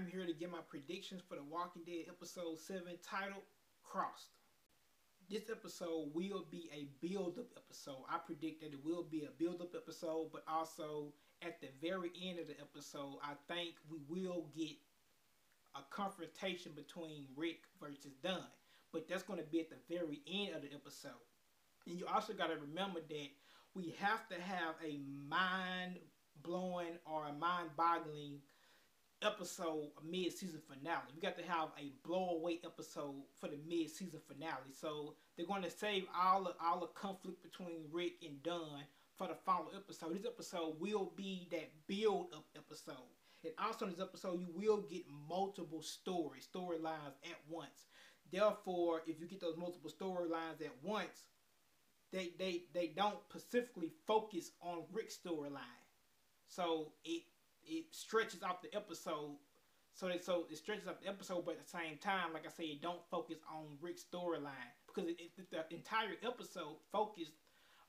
I'm here to give my predictions for The Walking Dead episode 7 titled Crossed. This episode will be a build-up episode. I predict that it will be a build-up episode, but also at the very end of the episode, I think we will get a confrontation between Rick versus Dunn. But that's going to be at the very end of the episode. And you also got to remember that we have to have a mind-blowing or a mind-boggling episode, a mid-season finale. We got to have a blow-away episode for the mid-season finale. So they're going to save all the conflict between Rick and Dunn for the final episode. This episode will be that build-up episode. And also in this episode, you will get multiple storylines at once. Therefore, if you get those multiple storylines at once, they don't specifically focus on Rick's storyline. So it stretches out the episode. So it stretches out the episode, but at the same time, like I say, it don't focus on Rick's storyline. Because if the entire episode focused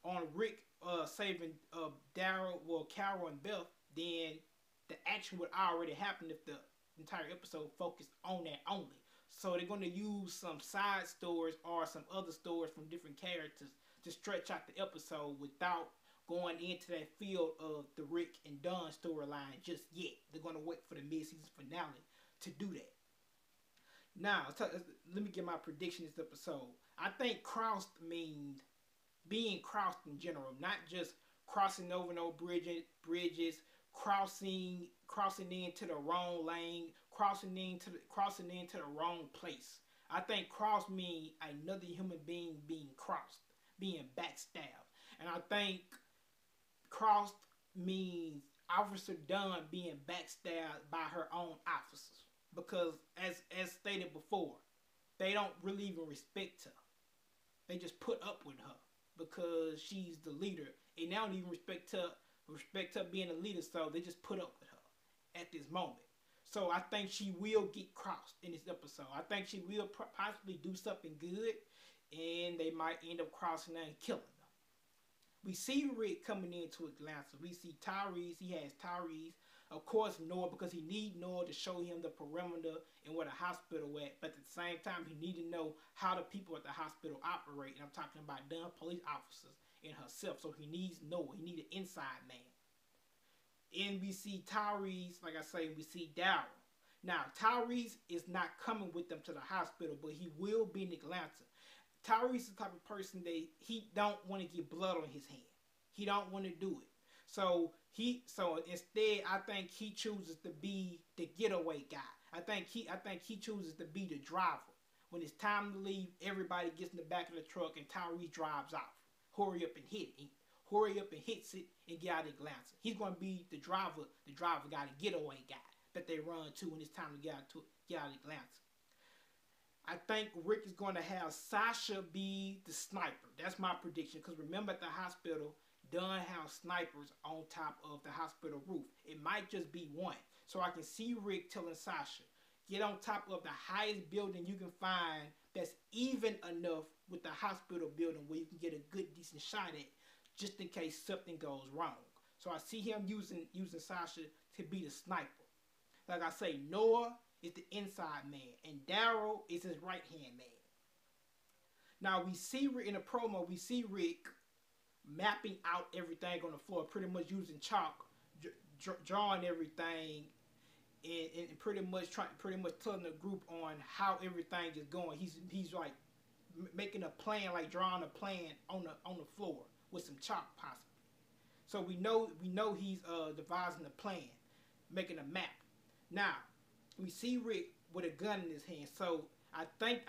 on Rick saving Daryl, Carol, and Beth, then the action would already happen if the entire episode focused on that only. So they're going to use some side stories or some other stories from different characters to stretch out the episode without going into that field of the Rick and Dunn storyline just yet. They're going to wait for the mid-season finale to do that. Now, let me get my prediction this episode. I think crossed means being crossed in general, not just crossing over no bridges, crossing into the wrong lane, crossing into the wrong place. I think cross means another human being being crossed, being backstabbed. And I think crossed means Officer Dunn being backstabbed by her own officers. Because as stated before, they don't really even respect her. They just put up with her because she's the leader. And they don't even respect her being a leader, so they just put up with her at this moment. So I think she will get crossed in this episode. I think she will possibly do something good, and they might end up crossing her and killing her. We see Rick coming into Atlanta. We see Tyrese. He has Tyrese. Of course, Noah, because he needs Noah to show him the perimeter and where the hospital at. But at the same time, he need to know how the people at the hospital operate. And I'm talking about Dunn police officers and herself. So he needs Noah. He needs an inside man. And we see Tyrese, like I say, we see Daryl. Now, Tyrese is not coming with them to the hospital, but he will be in Atlanta. Tyrese is the type of person that he don't want to get blood on his hand. He don't want to do it. So instead, I think he chooses to be the getaway guy. I think he chooses to be the driver. When it's time to leave, everybody gets in the back of the truck and Tyrese drives off. Hurry up and hit it. Hurry up and hits it and get out of Atlanta. He's going to be the driver guy, the getaway guy that they run to when it's time to get out of Atlanta. I think Rick is going to have Sasha be the sniper. That's my prediction. Because remember, at the hospital, Dunn has snipers on top of the hospital roof. It might just be one. So I can see Rick telling Sasha, get on top of the highest building you can find that's even enough with the hospital building where you can get a good, decent shot at, just in case something goes wrong. So I see him using Sasha to be the sniper. Like I say, Noah is the inside man, and Daryl is his right-hand man. Now we see Rick in the promo. We see Rick mapping out everything on the floor, pretty much using chalk, drawing everything, and pretty much telling the group on how everything is going. He's like making a plan, like drawing a plan on the floor with some chalk possibly. So we know he's devising a plan, making a map. Now we see Rick with a gun in his hand. So I think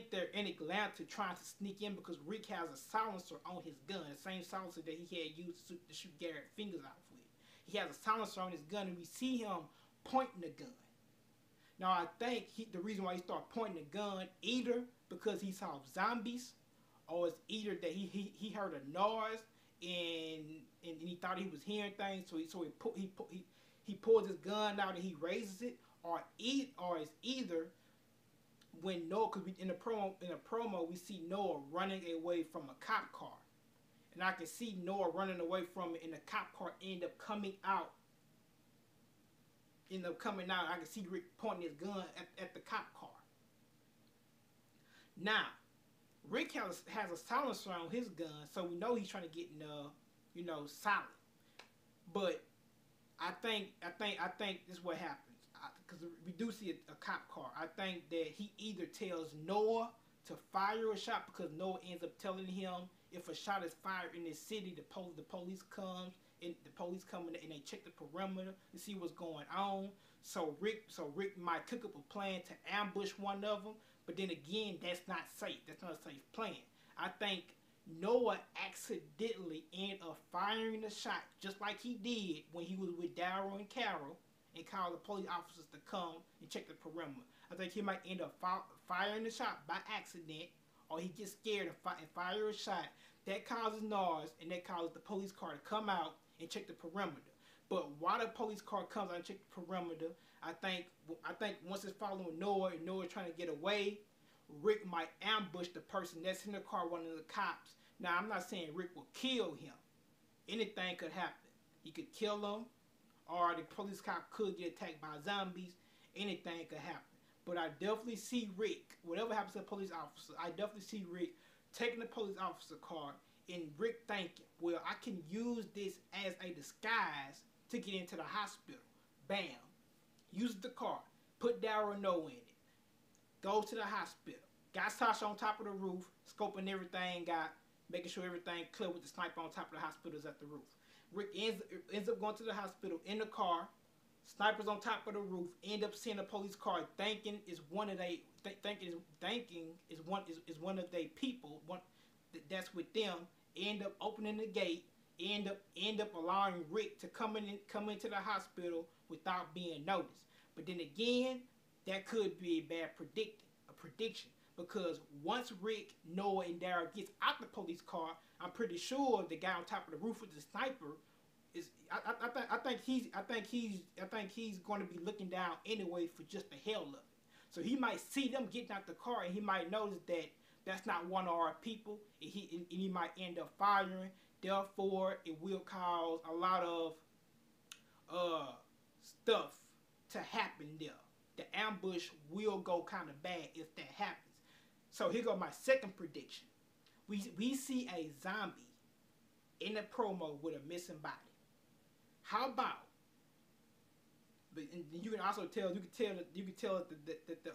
they're in Atlanta trying to sneak in because Rick has a silencer on his gun, the same silencer that he had used to shoot Garrett's fingers off with. He has a silencer on his gun, and we see him pointing the gun. Now I think the reason why he started pointing the gun either because he saw zombies, or it's either that he heard a noise and he thought he was hearing things, so he pulls his gun out and he raises it, or it's either when Noah, because in the promo we see Noah running away from a cop car, and I can see Noah running away from it, and the cop car end up coming out end up coming out. I can see Rick pointing his gun at the cop car. Now, Rick has a silencer on his gun, so we know he's trying to get in silent. But I think this is what happens, because we do see a cop car. I think that he either tells Noah to fire a shot, because Noah ends up telling him if a shot is fired in this city, the police comes and and they check the perimeter to see what's going on. So Rick might cook up a plan to ambush one of them, but then again, that's not safe. That's not a safe plan. I think Noah accidentally ended up firing the shot just like he did when he was with Daryl and Carol and called the police officers to come and check the perimeter. I think he might end up firing the shot by accident, or he gets scared and fire a shot. That causes noise, and that causes the police car to come out and check the perimeter. But while the police car comes out and check the perimeter, I think once it's following Noah and Noah trying to get away, Rick might ambush the person that's in the car, one of the cops. Now, I'm not saying Rick will kill him. Anything could happen. He could kill him, or the police cop could get attacked by zombies. Anything could happen. But I definitely see Rick, whatever happens to the police officer, I definitely see Rick taking the police officer car and Rick thinking, well, I can use this as a disguise to get into the hospital. Bam. Uses the car. Put Daryl and Noah in it. Goes to the hospital. Got Sasha on top of the roof, scoping everything out, making sure everything clear with the sniper on top of the hospitals at the roof. Rick ends up going to the hospital in the car. Snipers on top of the roof. End up seeing a police car, thinking is one of they one of their people. That's with them. End up opening the gate. End up allowing Rick to come into the hospital without being noticed. But then again, that could be a bad prediction, because once Rick, Noah, and Daryl gets out the police car, I'm pretty sure the guy on top of the roof with the sniper is. I think he's going to be looking down anyway for just the hell of it. So he might see them getting out the car, and he might notice that that's not one of our people, and he might end up firing. Therefore, it will cause a lot of stuff to happen there. The ambush will go kind of bad if that happens. So here go my second prediction. We see a zombie in the promo with a missing body. How about? And you can also tell that the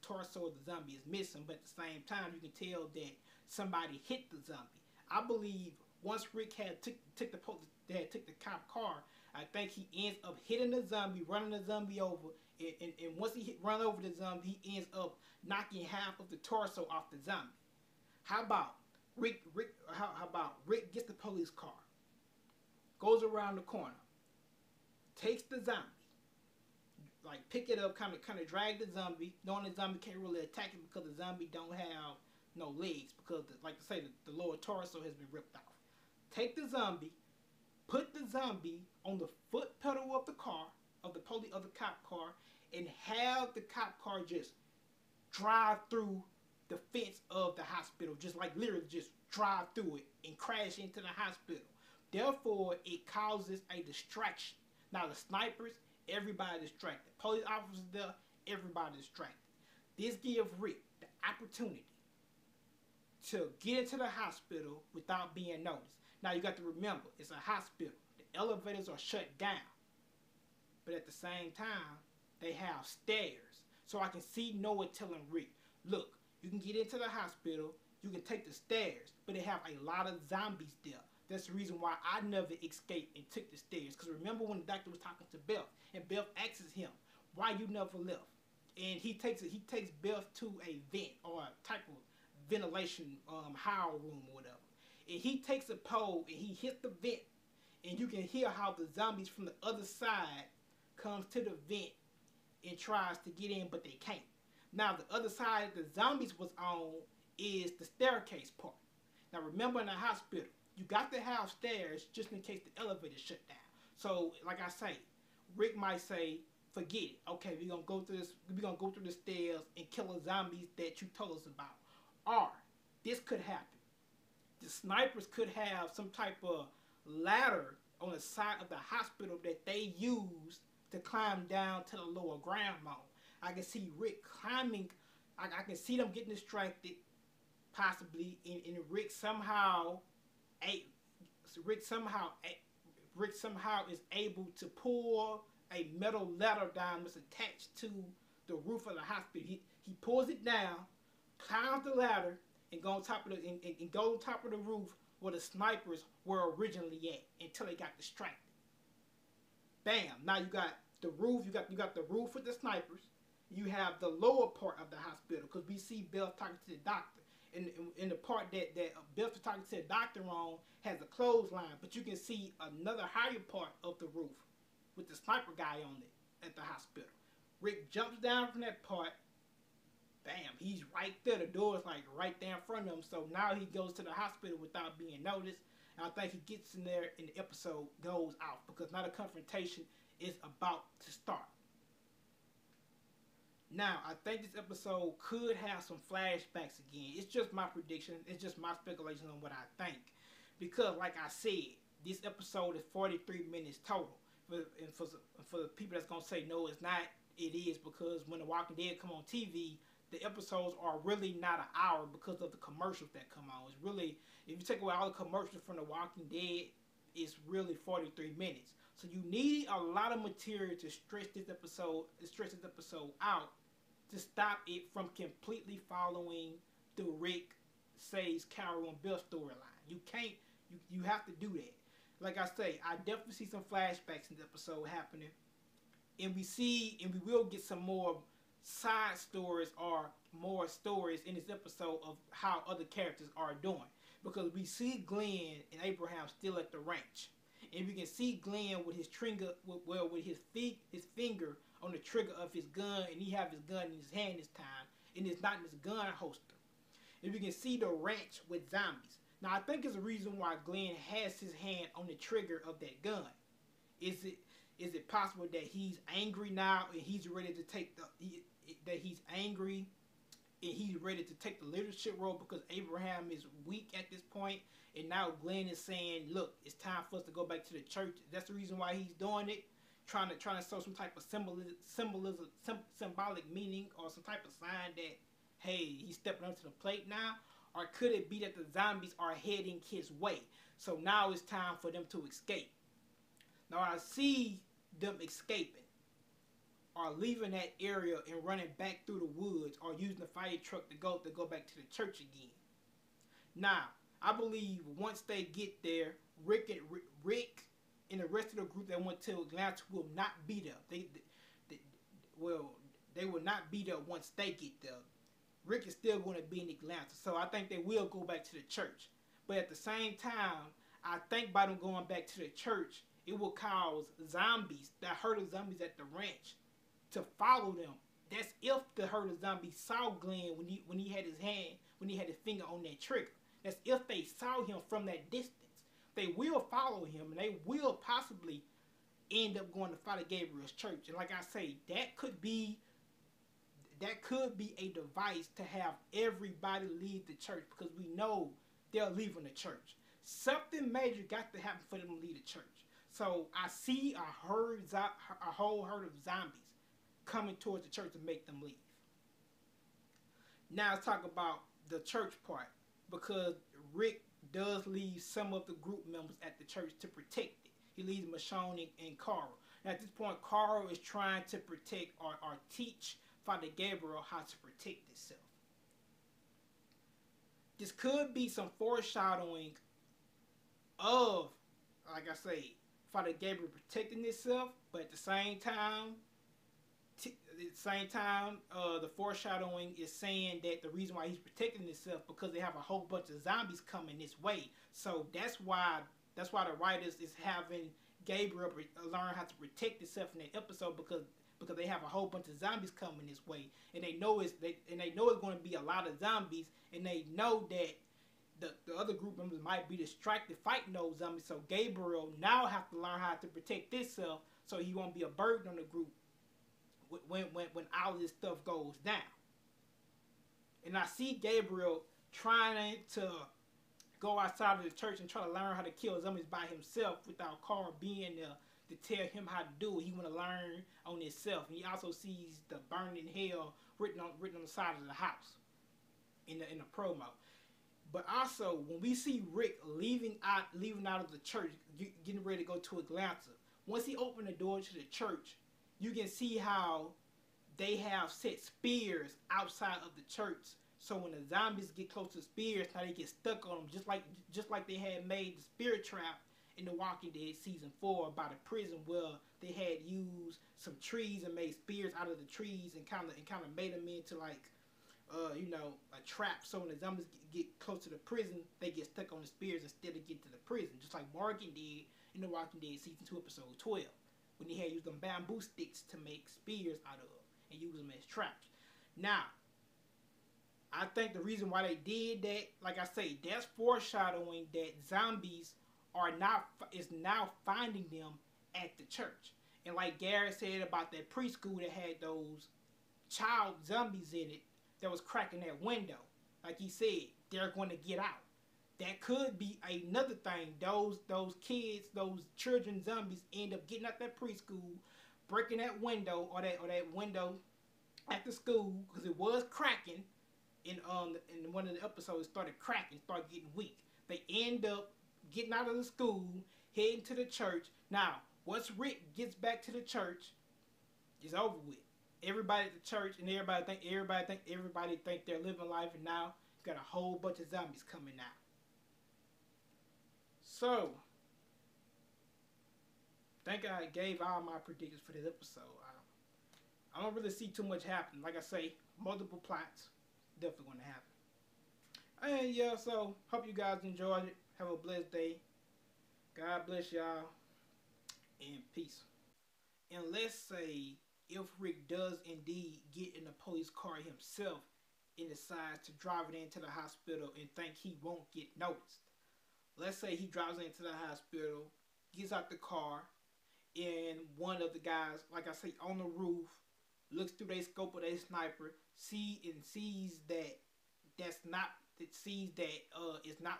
torso of the zombie is missing, but at the same time you can tell that somebody hit the zombie. I believe once Rick had took the cop car, I think he ends up hitting the zombie, running the zombie over, and once he run over the zombie, he ends up knocking half of the torso off the zombie. How about Rick gets the police car, goes around the corner, takes the zombie, like pick it up, kind of drag the zombie, knowing the zombie can't really attack it because the zombie don't have no legs, because like I say, the lower torso has been ripped off. Take the zombie, put the zombie on the foot pedal of the car, of the cop car, and have the cop car just drive through the fence of the hospital, just like literally just drive through it and crash into the hospital. Therefore, it causes a distraction. Now the snipers, everybody distracted. Police officers there, everybody distracted. This gives Rick the opportunity to get into the hospital without being noticed. Now you got to remember, it's a hospital. The elevators are shut down. But at the same time, they have stairs. So I can see Noah telling Rick, look, you can get into the hospital, you can take the stairs, but they have a lot of zombies there. That's the reason why I never escaped and took the stairs. Because remember when the doctor was talking to Beth, and Beth asks him, why you never left? And he takes Beth to a vent, or a type of ventilation howl room or whatever. And he takes a pole and he hits the vent, and you can hear how the zombies from the other side comes to the vent and tries to get in, but they can't. Now the other side the zombies was on is the staircase part. Now remember, in the hospital, you got to have stairs just in case the elevator shut down. So like I say, Rick might say, forget it. Okay, we're gonna go through this. We're gonna go through the stairs and kill the zombies that you told us about. Or this could happen. The snipers could have some type of ladder on the side of the hospital that they use to climb down to the lower ground mode. I can see Rick climbing. I can see them getting distracted, possibly, and a, Rick somehow Rick somehow is able to pull a metal ladder down that's attached to the roof of the hospital. He pulls it down, climbs the ladder, and go on top of and go on top of the roof where the snipers were originally at until they got distracted. Bam! Now you got the roof. You got the roof with the snipers. You have the lower part of the hospital because we see Beth talking to the doctor. In the part that Beth was talking to the doctor on has a clothesline, but you can see another higher part of the roof with the sniper guy on it at the hospital. Rick jumps down from that part. Bam! He's right there. The door is like right there in front of him. So now he goes to the hospital without being noticed. And I think he gets in there and the episode goes out because now the confrontation is about to start. Now, I think this episode could have some flashbacks again. It's just my prediction. It's just my speculation on what I think. Because, like I said, this episode is 43 minutes total. And for the people that's going to say, no, it's not, it is because when The Walking Dead come on TV, the episodes are really not an hour because of the commercials that come on. It's really, if you take away all the commercials from The Walking Dead, it's really 43 minutes. So you need a lot of material to stretch this episode out to stop it from completely following the Rick saves Carol and Bill storyline. You can't. You have to do that. Like I say, I definitely see some flashbacks in the episode happening, and we will get some more side stories or more stories in this episode of how other characters are doing. Because we see Glenn and Abraham still at the ranch. And we can see Glenn with his trigger, with his finger on the trigger of his gun, and he have his gun in his hand this time, and it's not in his gun holster. And we can see the ranch with zombies. Now, I think it's a reason why Glenn has his hand on the trigger of that gun. Is it possible that he's angry now and he's ready to take he's angry and he's ready to take the leadership role because Abraham is weak at this point, and now Glenn is saying, look, it's time for us to go back to the church. That's the reason why he's doing it, trying to show some type of symbolic meaning or some type of sign that, hey, he's stepping up to the plate now. Or could it be that the zombies are heading his way? So now it's time for them to escape. Now I see them escaping or leaving that area and running back through the woods or using the fire truck to go back to the church again. Now, I believe once they get there, Rick and the rest of the group that went to Atlanta will not be there. They will not be there once they get there. Rick is still going to be in Atlanta, so I think they will go back to the church. But at the same time, I think by them going back to the church, it will cause zombies, the herd of zombies at the ranch, to follow them. That's if the herd of zombies saw Glenn when he had his finger on that trigger. That's if they saw him from that distance. They will follow him, and they will possibly end up going to Father Gabriel's church. And like I say, that could be a device to have everybody leave the church because we know they're leaving the church. Something major got to happen for them to leave the church. So I see a whole herd of zombies coming towards the church to make them leave. Now let's talk about the church part, because Rick does leave some of the group members at the church to protect it. He leaves Michonne and Carl. Now at this point, Carl is trying to protect or teach Father Gabriel how to protect itself. This could be some foreshadowing of, like I say, Father Gabriel protecting itself, but at the same time, the foreshadowing is saying that the reason why he's protecting himself because they have a whole bunch of zombies coming this way. So that's why the writers is having Gabriel learn how to protect himself in that episode because they have a whole bunch of zombies coming this way, and they know it's going to be a lot of zombies, and they know that the other group members might be distracted fighting those zombies. So Gabriel now have to learn how to protect himself so he won't be a burden on the group when all this stuff goes down. And I see Gabriel trying to go outside of the church and try to learn how to kill zombies by himself without Carl being there to tell him how to do it. He want to learn on himself. And he also sees the burning hell written on the side of the house in the promo. But also, when we see Rick leaving out of the church, getting ready to go to Atlanta, once he opened the door to the church, you can see how they have set spears outside of the church. So when the zombies get close to spears, now they get stuck on them, just like they had made the spirit trap in The Walking Dead season 4 by the prison, where they had used some trees and made spears out of the trees and kind of made them into like a trap. So when the zombies get close to the prison, they get stuck on the spears instead of getting to the prison, just like Morgan did in The Walking Dead season 2 episode 12, when he had used them bamboo sticks to make spears out of and use them as traps. Now, I think the reason why they did that, like I say, that's foreshadowing that zombies is now finding them at the church. And like Garrett said about that preschool that had those child zombies in it that was cracking that window, like he said, they're going to get out. That could be another thing. Those kids, those children zombies end up getting out that preschool, breaking that window or that window at the school, because it was cracking. In one of the episodes, it started cracking, started getting weak. They end up getting out of the school, heading to the church. Now, once Rick gets back to the church, it's over with. Everybody at the church and everybody think they're living life, and now you got a whole bunch of zombies coming out. So, I think I gave all my predictions for this episode. I don't really see too much happening. Like I say, multiple plots definitely going to happen. And yeah, so hope you guys enjoyed it. Have a blessed day. God bless y'all. And peace. And let's say if Rick does indeed get in the police car himself and decides to drive it into the hospital and think he won't get noticed. Let's say he drives into the hospital, gets out the car, and one of the guys, like I say, on the roof, looks through their scope of their sniper, sees that it's not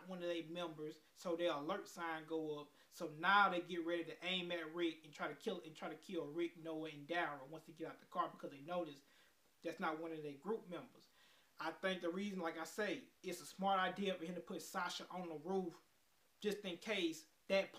one of their members, so their alert sign go up. So now they get ready to aim at Rick and try to kill Rick, Noah, and Daryl once they get out the car, because they notice that's not one of their group members. I think the reason, like I say, it's a smart idea for him to put Sasha on the roof just in case that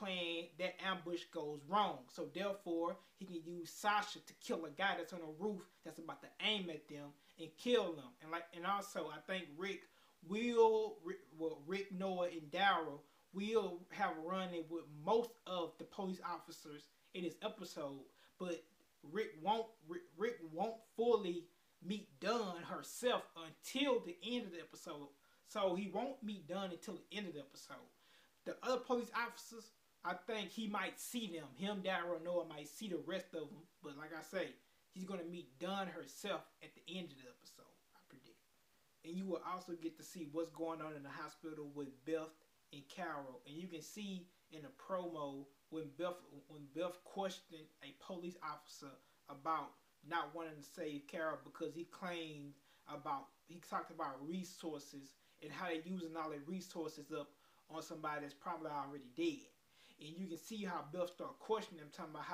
ambush goes wrong. So therefore, he can use Sasha to kill a guy that's on the roof that's about to aim at them and kill them. And also, I think Rick, Noah, and Daryl will have a run-in with most of the police officers in this episode, but Rick won't fully meet Dunn herself until the end of the episode. So he won't meet Dunn until the end of the episode. The other police officers, I think he might see them. Him, Daryl, and Noah might see the rest of them. But like I say, he's going to meet Dunn herself at the end of the episode, I predict. And you will also get to see what's going on in the hospital with Beth and Carol. And you can see in the promo when Beth questioned a police officer about not wanting to save Carol because he talked about resources and how they're using all their resources up on somebody that's probably already dead. And you can see how Beth started questioning them, talking about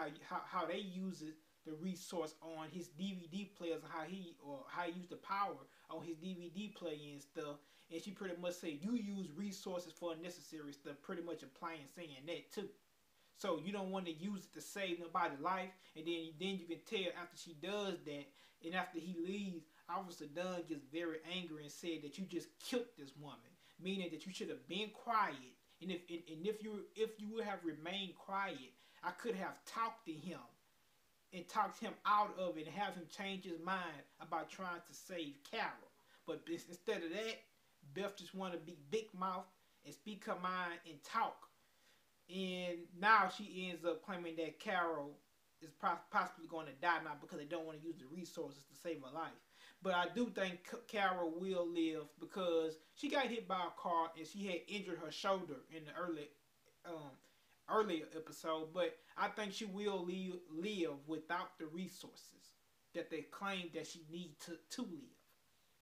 how they use the resource on his DVD players and how he used the power on his DVD player and stuff. And she pretty much said, you use resources for unnecessary stuff, pretty much implying saying that too. So you don't want to use it to save nobody's life. And then you can tell after she does that, and after he leaves, Officer Dunn gets very angry and said that you just killed this woman, meaning that you should have been quiet. And if you would have remained quiet, I could have talked to him and talked him out of it and have him change his mind about trying to save Carol. But instead of that, Beth just wanted to be big mouth and speak her mind and talk. And now she ends up claiming that Carol is possibly going to die now because they don't want to use the resources to save her life. But I do think Carol will live because she got hit by a car and she had injured her shoulder in the earlier episode. But I think she will live without the resources that they claim that she needs to live.